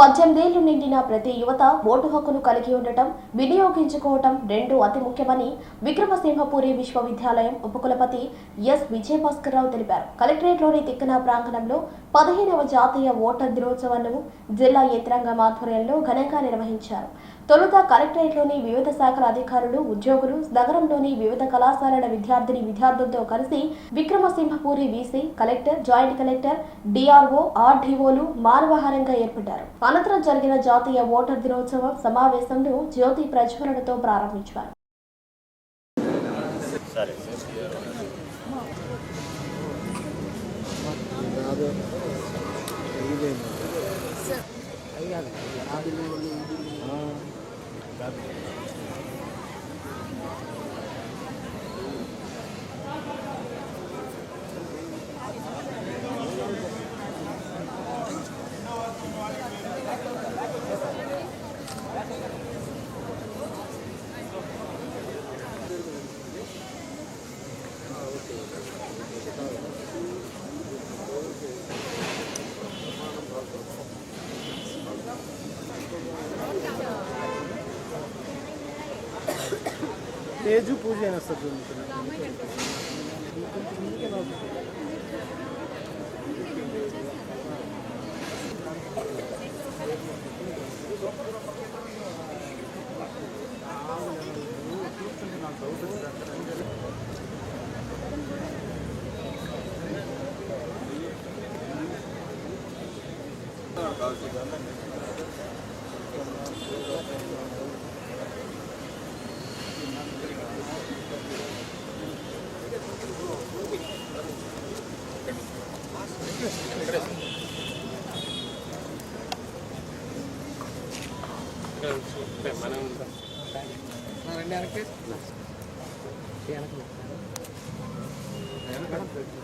18 ఏళ్లు నిండిన ప్రతి యువత ఓటు హక్కును కలిగి ఉండటం, వినియోగించుకోవటం రెండు అతి ముఖ్యమని విక్రమసింహపురి విశ్వవిద్యాలయం ఉపకులపతి ఎస్ విజయభాస్కర్రావు తెలిపారు. కలెక్టరేట్లోని తిక్కన ప్రాంగణంలో 15వ జాతీయ ఓటర్ దినోత్సవాన్ని జిల్లా యంత్రాంగం ఆధ్వర్యంలో ఘనంగా నిర్వహించారు. తొలుత కలెక్టరేట్లోని వివిధ శాఖల అధికారులు, ఉద్యోగులు, నగరంలోని వివిధ కళాశాలల విద్యార్థులతో కలిసి Vikrama Simhapuri VC, collector, joint collector, DRO, ఆర్డీఓలు మానవహారంగా ఏర్పడ్డారు. అనంతరం జరిగిన జాతీయ ఓటర్ దినోత్సవం సమావేశంను జ్యోతి ప్రజ్వలనతో ప్రారంభించారు. తేజు పూజ అయినా సార్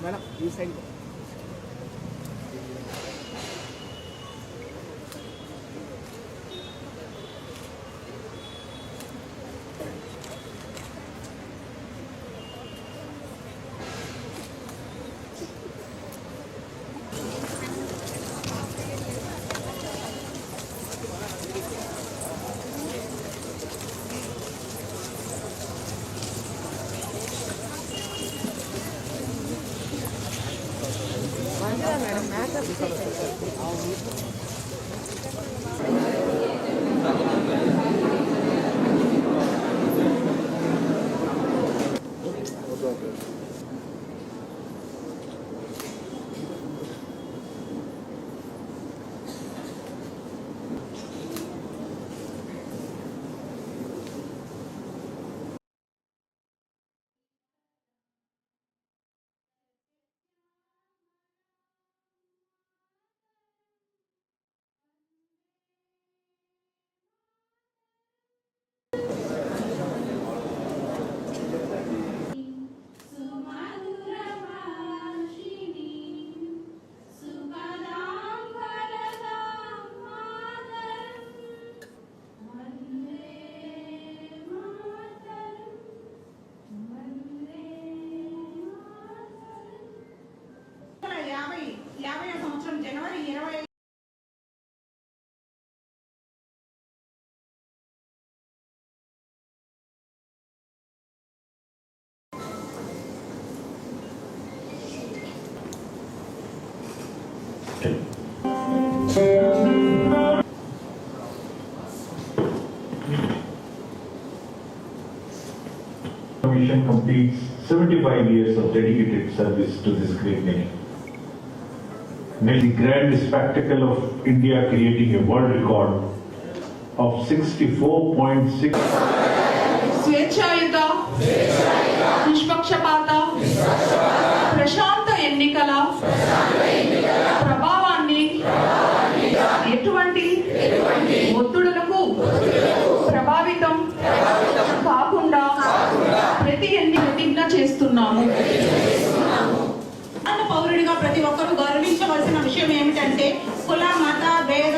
మేడం ఈ side January 20 Commission completes 75 years of dedicated service to this great nation. The grand spectacle of India creating a world record of 64.6. స్వేచ్ఛాయుత, నిష్పక్షపాత, ప్రశాంత ఎన్నికల ప్రభావాన్ని ఎటువంటి ఒత్తిడులకు ప్రభావితం కాకుండా ప్రతి ప్రతిజ్ఞ చేస్తున్నాము. పౌరుడిగా ప్రతి ఒక్కరూ గౌరవించవలసిన విషయం ఏమిటంటే కుల, మత భేద,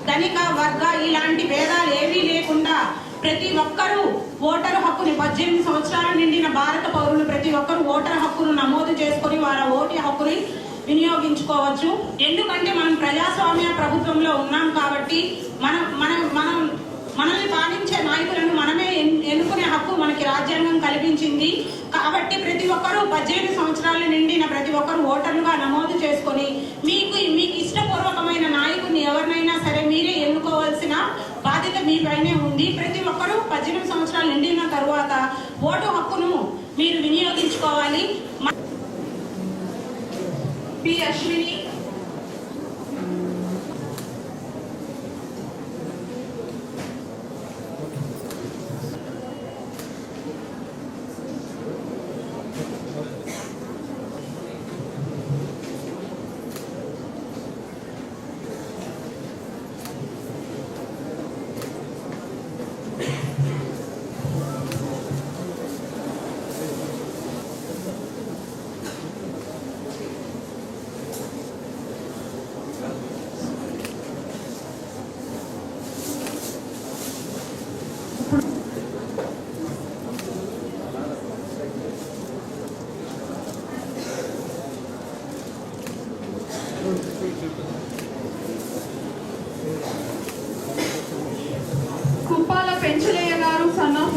ధనిక వర్గ ఇలాంటి భేదాలు ఏవీ లేకుండా ప్రతి ఒక్కరూ ఓటరు హక్కుని 18 సంవత్సరాలు నిండిన భారత పౌరులు ప్రతి ఒక్కరూ ఓటరు హక్కును నమోదు చేసుకొని వారి ఓటు హక్కుని వినియోగించుకోవచ్చు. ఎందుకంటే మనం ప్రజాస్వామ్య ప్రభుత్వంలో ఉన్నాం కాబట్టి మనల్ని పాలించే నాయకులను మనమే ఎన్నుకునే హక్కు మనకి రాజ్యాంగం కల్పించింది. కాబట్టి ప్రతి ఒక్కరూ 18 సంవత్సరాలు నిండిన ప్రతి ఒక్కరూ ఓటర్లుగా నమోదు చేసుకొని మీకు ఇష్టపూర్వకమైన నాయకుడిని ఎవరినైనా సరే మీరే ఎన్నుకోవాల్సిన బాధ్యత మీపైనే ఉంది. ప్రతి ఒక్కరూ 18 సంవత్సరాలు నిండిన తరువాత ఓటు హక్కును మీరు వినియోగించుకోవాలి. పి అశ్విని, కుప్పాల పెంచలయ్య గారు సన్ ఆఫ్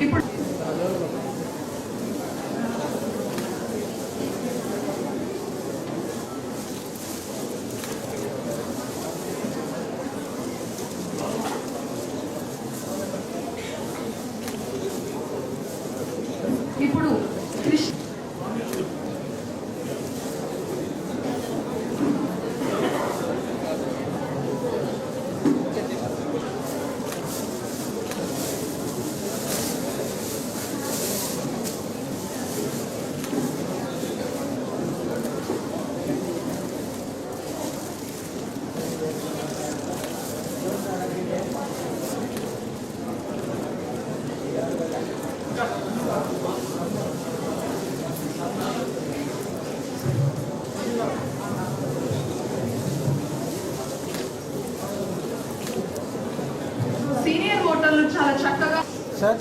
ఇప్పుడు ఇప్పుడు కృష్ణ సీనియర్ ఓటర్లు చాలా చక్కగా sir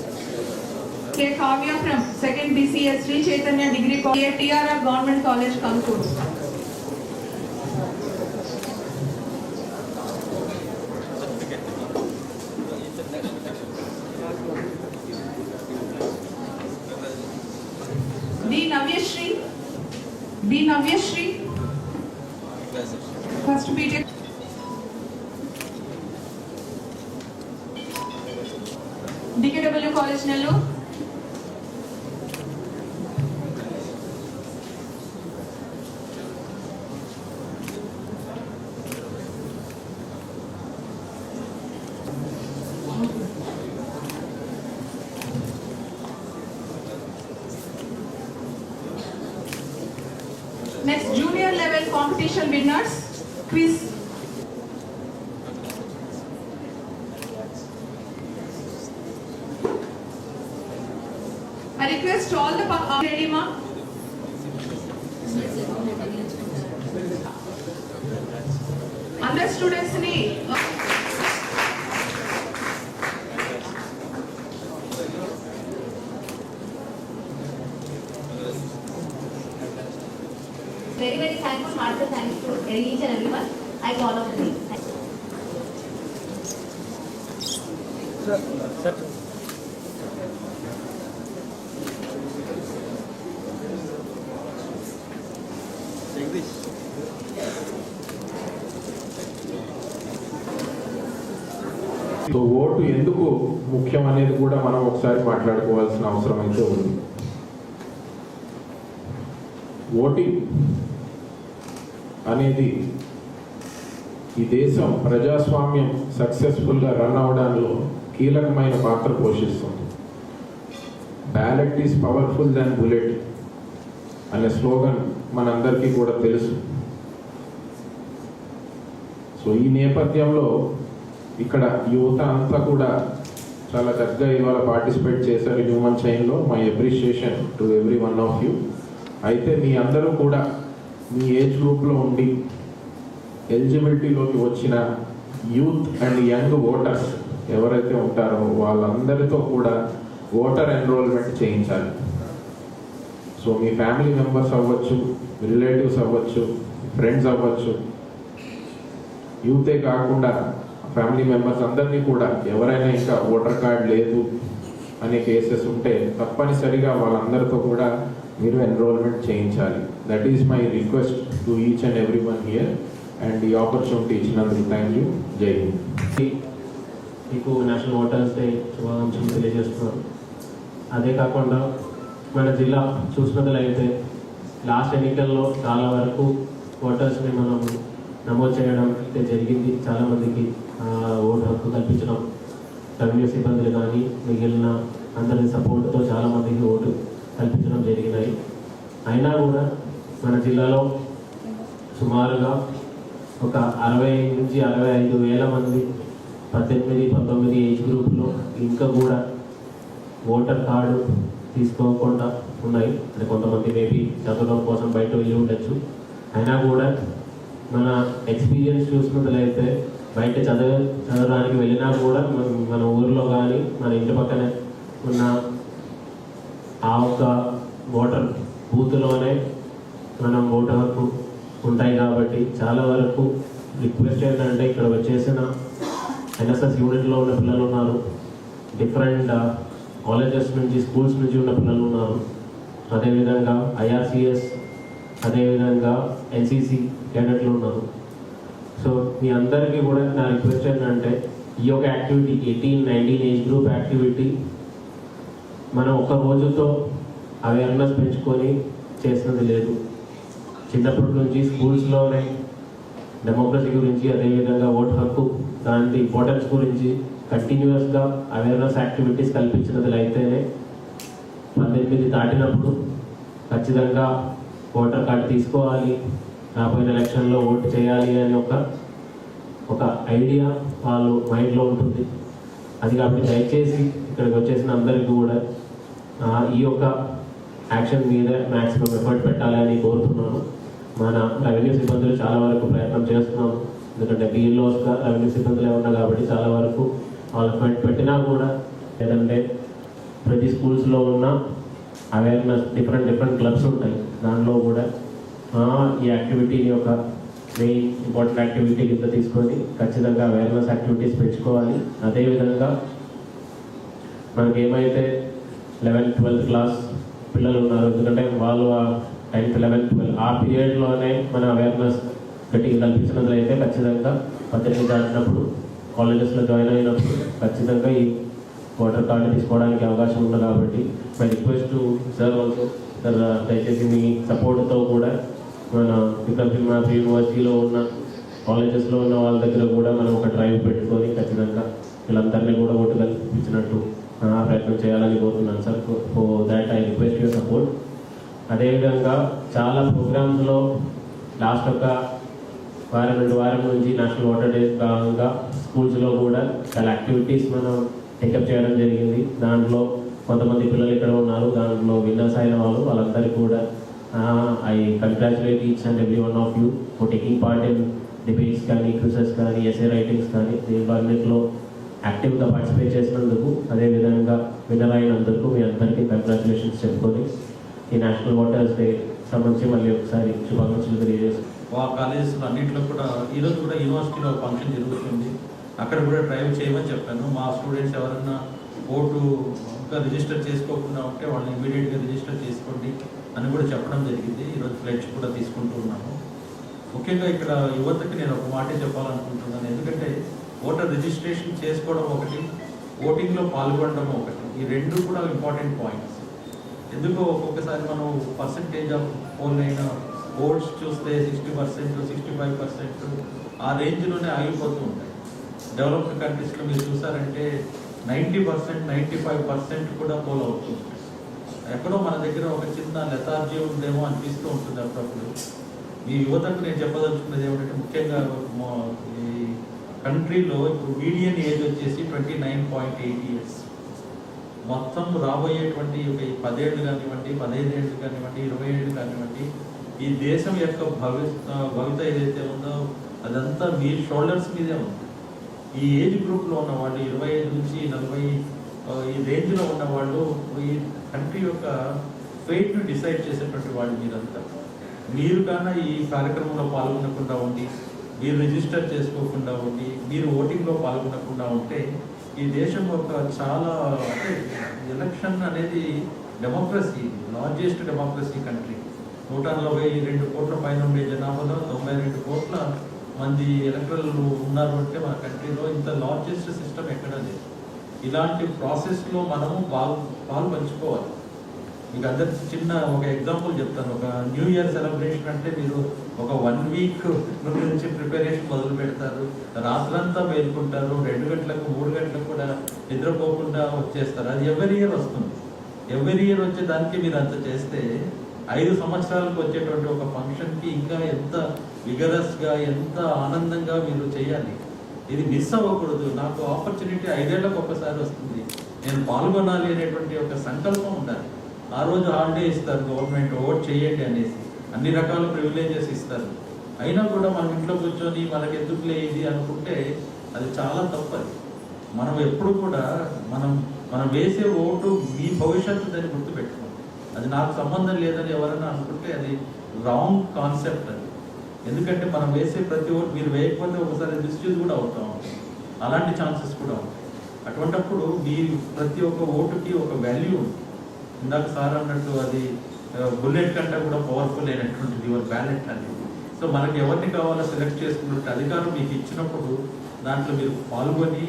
K Kavya from second BCS Sri Chaitanya degree college TRR government college Kankuru. B Navyasri first BTech DKW college Nellore. Next, junior level competition winners, quiz. I request all the ready, ma. Under students ni. Very, very thankful, heartfelt thanks to each and everyone. I call on the name. Sir Jagadish so vote ఎందుకు ముఖ్యం అనేది కూడా మనం ఒకసారి మాట్లాడుకోవాల్సిన అవసరం అయితే ఉంది. Voting అనేది ఈ దేశం ప్రజాస్వామ్యం సక్సెస్ఫుల్గా రన్ అవడంలో కీలకమైన పాత్ర పోషిస్తుంది. Ballot is powerful than bullet అనే స్లోగన్ మనందరికీ కూడా తెలుసు. సో ఈ నేపథ్యంలో ఇక్కడ యువత అంతా కూడా చాలా చక్కగా ఇవాళ పార్టిసిపేట్ చేశారు హ్యూమన్ చైన్లో. My appreciation to every one of you. అయితే మీ అందరూ కూడా మీ ఏజ్ గ్రూప్లో ఉండి ఎలిజిబిలిటీలోకి వచ్చిన యూత్ అండ్ యంగ్ ఓటర్స్ ఎవరైతే ఉంటారో వాళ్ళందరితో కూడా ఓటర్ ఎన్రోల్మెంట్ చేయించాలి. సో మీ ఫ్యామిలీ మెంబర్స్ అవ్వచ్చు, రిలేటివ్స్ అవ్వచ్చు, ఫ్రెండ్స్ అవ్వచ్చు, యూతే కాకుండా ఫ్యామిలీ మెంబర్స్ అందరినీ కూడా ఎవరైనా ఇంకా ఓటర్ కార్డ్ లేదు అనే కేసెస్ ఉంటే తప్పనిసరిగా వాళ్ళందరితో కూడా మీరు ఎన్రోల్మెంట్ చేయించాలి. That is my request to each and every one here. And ఈ ఆపర్చునిటీ ఇచ్చినందుకు థ్యాంక్ యూ. జై హింద్. మీకు నేషనల్ ఓటర్స్ డే శుభాకాంక్షలు తెలియజేస్తున్నాను. అదే కాకుండా మన జిల్లా చూసినట్లయితే లాస్ట్ ఎన్నికల్లో చాలా వరకు ఓటర్స్ని మనం నమోదు చేయడం అయితే జరిగింది. చాలామందికి ఓటు హక్కు కల్పించడం, రెవెన్యూ సిబ్బందులు కానీ మిగిలిన అందరి సపోర్ట్తో చాలామందికి ఓటు కల్పించడం జరిగినాయి. అయినా కూడా మన జిల్లాలో సుమారుగా ఒక 60 నుంచి 65 వేల మంది 18-19 ఏజ్ గ్రూప్లో ఇంకా కూడా ఓటర్ కార్డు తీసుకోకుండా ఉన్నాయి. అంటే కొంతమంది మేబీ చదవడం కోసం బయట వెళ్ళి ఉండొచ్చు. అయినా కూడా మన ఎక్స్పీరియన్స్ చూసినట్లయితే బయట చదవడానికి వెళ్ళినా కూడా మన ఊరిలో కానీ మన ఇంటి పక్కన ఉన్న ఆ ఒక్క ఓటర్ బూత్లోనే మనం ఓటర్ హక్కు ఉంటాయి. కాబట్టి చాలా వరకు రిక్వెస్ట్ ఏంటంటే ఇక్కడ వచ్చేసిన ఎన్ఎస్ఎస్ యూనిట్లో ఉన్న పిల్లలు ఉన్నారు, డిఫరెంట్ కాలేజెస్ నుంచి స్కూల్స్ నుంచి ఉన్న పిల్లలు ఉన్నారు, అదేవిధంగా ఐఆర్సిఎస్, అదేవిధంగా ఎన్సిసి క్యాడెట్లు ఉన్నారు. సో మీ అందరికీ కూడా నా రిక్వెస్ట్ ఏంటంటే ఈ యొక్క యాక్టివిటీ 18-19 ఏజ్ గ్రూప్ యాక్టివిటీ మనం ఒక్క రోజుతో అవేర్నెస్ పెంచుకొని చేసినది లేదు. చిన్నప్పటి నుంచి స్కూల్స్లోనే డెమోక్రసీ గురించి, అదేవిధంగా ఓటు హక్కు దాని ఇంపార్టెన్స్ గురించి కంటిన్యూస్గా అవేర్నెస్ యాక్టివిటీస్ కల్పించినది అయితేనే 18 దాటినప్పుడు ఖచ్చితంగా ఓటర్ కార్డు తీసుకోవాలి, రాబోయే ఎలక్షన్లో ఓటు చేయాలి అని ఒక ఐడియా వాళ్ళు మైండ్లో ఉంటుంది. అది కాబట్టి దయచేసి ఇక్కడికి వచ్చేసిన అందరికీ కూడా ఈ యొక్క యాక్షన్ మీద మ్యాక్సిమం ఎఫర్ట్ పెట్టాలని కోరుతున్నాను. మన రెవెన్యూ సిబ్బందులు చాలా వరకు ప్రయత్నం చేస్తున్నాము. ఎందుకంటే బీఎల్ఓస్గా రెవెన్యూ సిబ్బందులే ఉన్నా కాబట్టి చాలా వరకు వాళ్ళు ఎఫర్ట్ పెట్టినా కూడా లేదంటే ప్రతి స్కూల్స్లో ఉన్న అవేర్నెస్ డిఫరెంట్ క్లబ్స్ ఉంటాయి. దానిలో కూడా ఈ యాక్టివిటీని ఒక మెయిన్ ఇంపార్టెంట్ యాక్టివిటీ కింద తీసుకొని ఖచ్చితంగా అవేర్నెస్ యాక్టివిటీస్ పెంచుకోవాలి. అదేవిధంగా మనకి ఏమైతే 11th, 12th క్లాస్ పిల్లలు ఉన్నారు, ఎందుకంటే వాళ్ళు 10th, 11th, 12th ఆ పీరియడ్లోనే మన అవేర్నెస్ కల్పించినట్లయితే ఖచ్చితంగా 18 దాటినప్పుడు కాలేజెస్లో జాయిన్ అయినప్పుడు ఖచ్చితంగా ఈ ఓటర్ కార్డు తీసుకోవడానికి అవకాశం ఉంది. కాబట్టి my request to sir also sir, దయచేసి మీ సపోర్ట్తో కూడా మన విక్రమ్ యూనివర్సిటీలో ఉన్న కాలేజెస్లో ఉన్న వాళ్ళ దగ్గర కూడా మనం ఒక డ్రైవ్ పెట్టుకొని ఖచ్చితంగా వీళ్ళందరినీ కూడా ఓటు కల్పించినట్టు ప్రయత్నం చేయాలని కోరుతున్నాను sir. So that I request your support. అదేవిధంగా చాలా ప్రోగ్రామ్స్లో లాస్ట్ ఒక వారం నుంచి నేషనల్ ఓటర్ డే భాగంగా స్కూల్స్లో కూడా చాలా యాక్టివిటీస్ మనం టేకప్ చేయడం జరిగింది. దాంట్లో కొంతమంది పిల్లలు ఇక్కడ ఉన్నారు, దాంట్లో విన్నర్స్ అయిన వాళ్ళందరికీ కూడా I congratulate each and every one of you for taking part in debates కానీ, క్విజెస్ కానీ, ఎస్ఏ రైటింగ్స్ కానీ, దీనిలో యాక్టివ్గా పార్టిసిపేట్ చేసినందుకు, అదేవిధంగా విన్నర్ అయినందుకు మీ అందరికీ కంగ్రాచులేషన్స్ చెప్పుకొని ఈ నేషనల్ ఓటర్స్ డే సంబంధించి మళ్ళీ ఒకసారి శుభాకాంక్షలు తెలియజేస్తాను. కాలేజెస్ అన్నింటిలో కూడా ఈరోజు కూడా యూనివర్సిటీలో ఫంక్షన్ జరుగుతుంది. అక్కడ కూడా డ్రైవ్ చేయమని చెప్పాను. మా స్టూడెంట్స్ ఎవరన్నా ఓటు ఇంకా రిజిస్టర్ చేసుకోకుండా ఉంటే వాళ్ళని ఇమీడియట్గా రిజిస్టర్ చేసుకోండి అని కూడా చెప్పడం జరిగింది. ఈరోజు ఫ్లెడ్జ్ కూడా తీసుకుంటూ ఉన్నాము. ముఖ్యంగా ఇక్కడ యువతకి నేను ఒక మాటే చెప్పాలనుకుంటున్నాను. ఎందుకంటే ఓటర్ రిజిస్ట్రేషన్ చేసుకోవడం ఒకటి, ఓటింగ్లో పాల్గొనడం ఒకటి, ఈ రెండు కూడా ఇంపార్టెంట్ పాయింట్స్. ఎందుకో ఒక్కొక్కసారి మనం పర్సంటేజ్ ఆఫ్ పోల్ అయిన ఓట్స్ చూస్తే 60%, 65% ఆ రేంజ్లోనే ఆగిపోతూ ఉంటాయి. డెవలప్డ్ కంట్రీస్లో మీరు చూసారంటే 90%, 95% కూడా పోల్ అవుతుంది. ఎక్కడో మన దగ్గర ఒక చిన్న లెథార్జీ ఉందేమో అనిపిస్తూ ఉంటుంది అప్పుడప్పుడు. ఈ యువతకు నేను చెప్పదలుచుకున్నది ఏమిటంటే, ముఖ్యంగా ఈ కంట్రీలో ఇప్పుడు మీడియన్ ఏజ్ వచ్చేసి 29.8 years. మొత్తం రాబోయేటువంటి ఒక 10 ఏళ్ళు కానివ్వండి, 15 ఏళ్ళు కానివ్వండి, 20 ఏళ్ళు కానివ్వండి, ఈ దేశం యొక్క భవిత ఏదైతే ఉందో అదంతా మీ షోల్డర్స్ మీదే ఉంది. ఈ ఏజ్ గ్రూప్లో ఉన్న వాళ్ళు 25 నుంచి 40 ఈ రేంజ్లో ఉన్న వాళ్ళు ఈ కంట్రీ యొక్క ఫేట్ను డిసైడ్ చేసేటువంటి వాళ్ళు మీరంతా. మీరు కానీ ఈ కార్యక్రమంలో పాల్గొనకుండా ఉండి, మీరు రిజిస్టర్ చేసుకోకుండా ఉండి, మీరు ఓటింగ్లో పాల్గొనకుండా ఉంటే ఈ దేశం ఒక చాలా అంటే ఎలక్షన్ అనేది డెమోక్రసీ, లార్జెస్ట్ డెమోక్రసీ కంట్రీ. 142 కోట్ల పైన ఉండే జనాభాలో 92 కోట్ల మంది ఎలక్టర్లు ఉన్నారు అంటే మన కంట్రీలో ఇంత లార్జెస్ట్ సిస్టమ్ ఎక్కడా లేదు. ఇలాంటి ప్రాసెస్లో మనము పాలు పంచుకోవాలి. మీకు అందరికి చిన్న ఒక ఎగ్జాంపుల్ చెప్తాను. ఒక న్యూ ఇయర్ సెలబ్రేషన్ అంటే మీరు ఒక 1 week నుంచి ప్రిపరేషన్ మొదలు పెడతారు, రాత్రంతా మేల్కుంటారు, 2 గంటలకు 3 గంటలకు కూడా నిద్రపోకుండా వచ్చేస్తారు. అది ఎవరి ఇయర్ వస్తుంది. ఎవరి ఇయర్ వచ్చేదానికి మీరు అంత చేస్తే 5 సంవత్సరాలకు వచ్చేటువంటి ఒక ఫంక్షన్కి ఇంకా ఎంత విగరస్గా, ఎంత ఆనందంగా మీరు చేయాలి. ఇది మిస్ అవ్వకూడదు. నాకు ఆపర్చునిటీ 5 ఏళ్లకు ఒకసారి వస్తుంది, నేను పాల్గొనాలి అనేటువంటి ఒక సంకల్పం ఉండాలి. ఆ రోజు హాలిడే ఇస్తారు గవర్నమెంట్, ఓట్ చేయండి అనేసి అన్ని రకాల ప్రివిలేజెస్ ఇస్తారు. అయినా కూడా మనం ఇంట్లో కూర్చొని మనకి ఎందుకులే ఇది అనుకుంటే అది చాలా తప్పది. మనం ఎప్పుడు కూడా మనం వేసే ఓటు మీ భవిష్యత్తు దాన్ని గుర్తుపెట్టుకోండి. అది నాకు సంబంధం లేదని ఎవరైనా అనుకుంటే అది రాంగ్ కాన్సెప్ట్ అది. ఎందుకంటే మనం వేసే ప్రతి ఓటు మీరు వేయకపోతే ఒకసారి మిస్యూజ్ కూడా అవుతాం, అలాంటి ఛాన్సెస్ కూడా ఉంటాయి. అటువంటప్పుడు మీ ప్రతి ఒక్క ఓటుకి ఒక వాల్యూ ఉంది. ఇందాక సార్ అన్నట్టు అది బుల్లెట్ కంటే కూడా పవర్ఫుల్ అయినటువంటిది యువర్ బ్యాలెట్ అనేది. సో మనకి ఎవరిని కావాలో సెలెక్ట్ చేసుకున్నట్టు అధికారం మీకు ఇచ్చినప్పుడు దాంట్లో మీరు పాల్గొని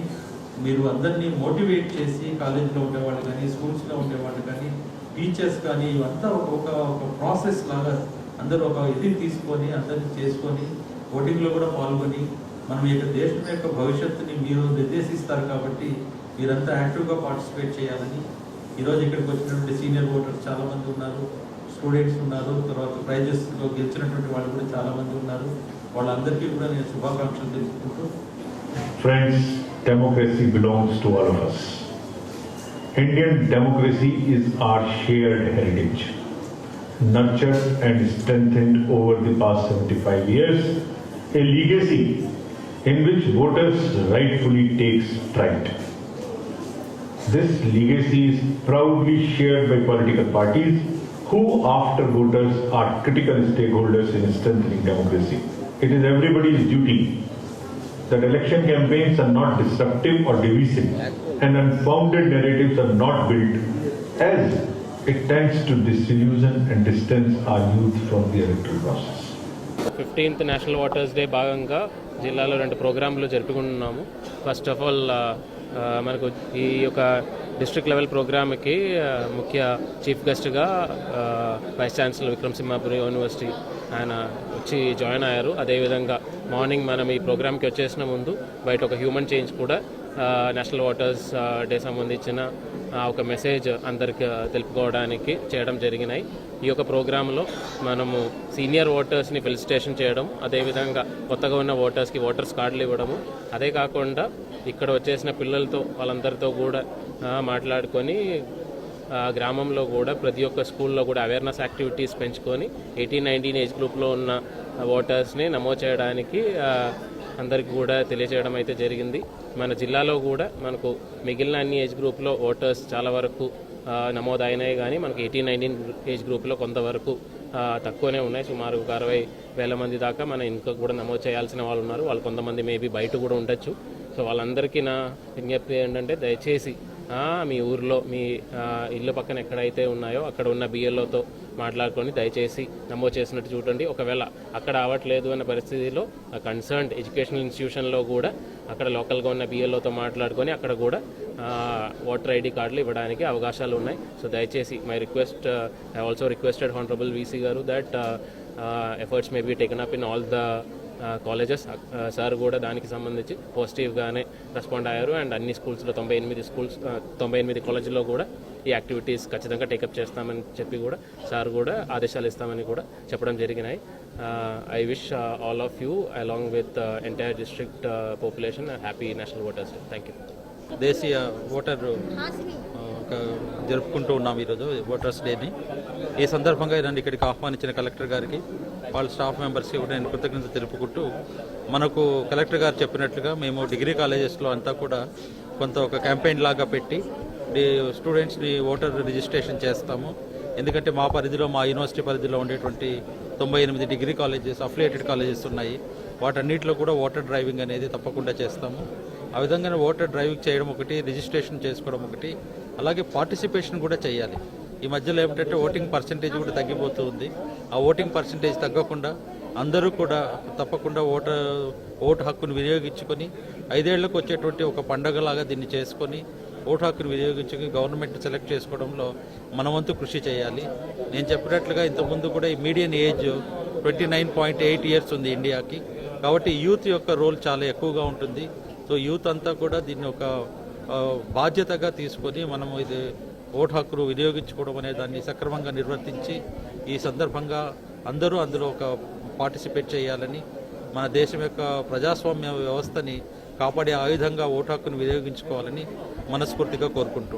మీరు అందరినీ మోటివేట్ చేసి, కాలేజీలో ఉండేవాళ్ళు కానీ, స్కూల్స్లో ఉండేవాళ్ళు కానీ, టీచర్స్ కానీ, ఇవంతా ఒక ప్రాసెస్ లాగా అందరూ ఒక ఇది తీసుకొని అందరినీ చేసుకొని ఓటింగ్లో కూడా పాల్గొని మనం ఈ దేశం యొక్క భవిష్యత్తుని మీరు నిర్దేశిస్తారు. కాబట్టి మీరంతా యాక్టివ్గా పార్టిసిపేట్ చేయాలని ఈరోజు ఇక్కడికి వచ్చినటువంటి సీనియర్ ఓటర్స్ చాలామంది ఉన్నారు, స్టూడెంట్స్ ఉన్నారు, తర్వాత ప్రైజెస్లో గెలిచినటువంటి వాళ్ళు కూడా చాలామంది ఉన్నారు. వాళ్ళందరికీ కూడా నేను శుభాకాంక్షలు తెలుసుకుంటూ, Friends, democracy belongs to all of us. Indian democracy is our shared heritage, nurtured and strengthened over the past 75 years, a legacy in which voters rightfully take pride. This legacy is proudly shared by political parties who, after voters, are critical stakeholders in strengthening democracy. It is everybody's duty that election campaigns are not disruptive or divisive, and unfounded narratives are not built, as it tends to disillusion and distance our youth from the electoral process. 15th national waters day భాగంగా జిల్లాలో 2 ప్రోగ్రాంలు జరుపుకుంటున్నాము. First of all మనకు ఈ యొక్క district level ప్రోగ్రామ్కి ముఖ్య chief గెస్ట్గా వైస్ ఛాన్సలర్ విక్రమసింహాపురి యూనివర్సిటీ ఆయన వచ్చి జాయిన్ అయ్యారు. అదేవిధంగా మార్నింగ్ మనం ఈ ప్రోగ్రామ్కి వచ్చేసిన ముందు బయట ఒక హ్యూమన్ చేంజ్ కూడా నేషనల్ వాటర్స్ డే సంబంధించిన ఒక మెసేజ్ అందరికి తెలుపుకోవడానికి చేయడం జరిగినాయి. ఈ యొక్క ప్రోగ్రాంలో మనము సీనియర్ ఓటర్స్ని ఫెలిసిటేషన్ చేయడం, అదేవిధంగా కొత్తగా ఉన్న ఓటర్స్కి ఓటర్స్ కార్డులు ఇవ్వడము, అదే కాకుండా ఇక్కడ వచ్చేసిన పిల్లలతో వాళ్ళందరితో కూడా మాట్లాడుకొని గ్రామంలో కూడా ప్రతి ఒక్క స్కూల్లో కూడా అవేర్నెస్ యాక్టివిటీస్ పెంచుకొని 18-19 ఏజ్ గ్రూప్లో ఉన్న ఓటర్స్ని నమోదు చేయడానికి అందరికీ కూడా తెలియజేయడం అయితే జరిగింది. మన జిల్లాలో కూడా మనకు మిగిలిన అన్ని ఏజ్ గ్రూప్లో ఓటర్స్ చాలా వరకు నమోదు అయినాయి, కానీ మనకు 18-19 ఏజ్ గ్రూప్లో కొంతవరకు తక్కువనే ఉన్నాయి. సుమారు 60,000 మంది దాకా మనం ఇంకా కూడా నమోదు చేయాల్సిన వాళ్ళు ఉన్నారు. వాళ్ళు కొంతమంది మేబీ బయట కూడా ఉండొచ్చు. సో వాళ్ళందరికీ నా విజ్ఞప్తి ఏంటంటే, దయచేసి మీ ఊర్లో మీ ఇల్లు పక్కన ఎక్కడైతే ఉన్నాయో అక్కడ ఉన్న బిఎల్ఓతో మాట్లాడుకొని దయచేసి నమోదు చేసినట్టు చూడండి. ఒకవేళ అక్కడ అవ్వట్లేదు అన్న పరిస్థితిలో కన్సర్న్డ్ ఎడ్యుకేషనల్ ఇన్స్టిట్యూషన్లో కూడా అక్కడ లోకల్గా ఉన్న బిఎల్ఓతో మాట్లాడుకొని అక్కడ కూడా ఓటర్ ఐడి కార్డులు ఇవ్వడానికి అవకాశాలు ఉన్నాయి. సో దయచేసి my request, I also requested honourable VC garu that efforts may be taken up in all the colleges sir కూడా దానికి సంబంధించి పాజిటివ్గానే రెస్పాండ్ అయ్యారు. అండ్ అన్ని స్కూల్స్లో 98 కాలేజీల్లో కూడా ఈ యాక్టివిటీస్ ఖచ్చితంగా టేకప్ చేస్తామని చెప్పి కూడా సార్ కూడా ఆదేశాలు ఇస్తామని కూడా చెప్పడం జరిగినాయి. I wish all of you along with entire district population happy national voters day. Thank you. దేశీయ ఓటర్ జరుపుకుంటూ ఉన్నాం ఈరోజు ఓటర్స్ డేని. ఈ సందర్భంగా నన్ను ఇక్కడికి ఆహ్వానించిన కలెక్టర్ గారికి, వాళ్ళ స్టాఫ్ మెంబర్స్కి కూడా నేను కృతజ్ఞత తెలుపుకుంటూ, మనకు కలెక్టర్ గారు చెప్పినట్లుగా మేము డిగ్రీ కాలేజెస్లో అంతా కూడా కొంత ఒక క్యాంపెయిన్ లాగా పెట్టి స్టూడెంట్స్ని ఓటర్ రిజిస్ట్రేషన్ చేస్తాము. ఎందుకంటే మా పరిధిలో, మా యూనివర్సిటీ పరిధిలో ఉండేటువంటి 98 డిగ్రీ కాలేజెస్, అఫిలియేటెడ్ కాలేజెస్ ఉన్నాయి. వాటన్నిటిలో కూడా ఓటర్ డ్రైవింగ్ అనేది తప్పకుండా చేస్తాము. ఆ విధంగా ఓటర్ డ్రైవింగ్ చేయడం ఒకటి, రిజిస్ట్రేషన్ చేసుకోవడం ఒకటి, అలాగే పార్టిసిపేషన్ కూడా చేయాలి. ఈ మధ్యలో ఏమిటంటే ఓటింగ్ పర్సంటేజ్ కూడా తగ్గిపోతూ ఉంది. ఆ ఓటింగ్ పర్సంటేజ్ తగ్గకుండా అందరూ కూడా తప్పకుండా ఓటు హక్కును వినియోగించుకొని 5 ఏళ్లకు వచ్చేటువంటి ఒక పండగలాగా దీన్ని చేసుకొని ఓటు హక్కును వినియోగించుకుని గవర్నమెంట్ సెలెక్ట్ చేసుకోవడంలో మన వంతు కృషి చేయాలి. నేను చెప్పినట్లుగా ఇంతకుముందు కూడా ఈ మీడియన్ ఏజ్ 29.8 ఇయర్స్ ఉంది ఇండియాకి. కాబట్టి యూత్ యొక్క రోల్ చాలా ఎక్కువగా ఉంటుంది. సో యూత్ అంతా కూడా దీన్ని ఒక బాధ్యతగా తీసుకొని మనము ఇది ఓటు హక్కును వినియోగించుకోవడం అనే దాన్ని సక్రమంగా నిర్వర్తించి ఈ సందర్భంగా అందరూ అందులో ఒక పార్టిసిపేట్ చేయాలని, మన దేశం యొక్క ప్రజాస్వామ్య వ్యవస్థని కాపాడే ఆయుధంగా ఓటు హక్కును వినియోగించుకోవాలని మనస్ఫూర్తిగా కోరుకుంటూ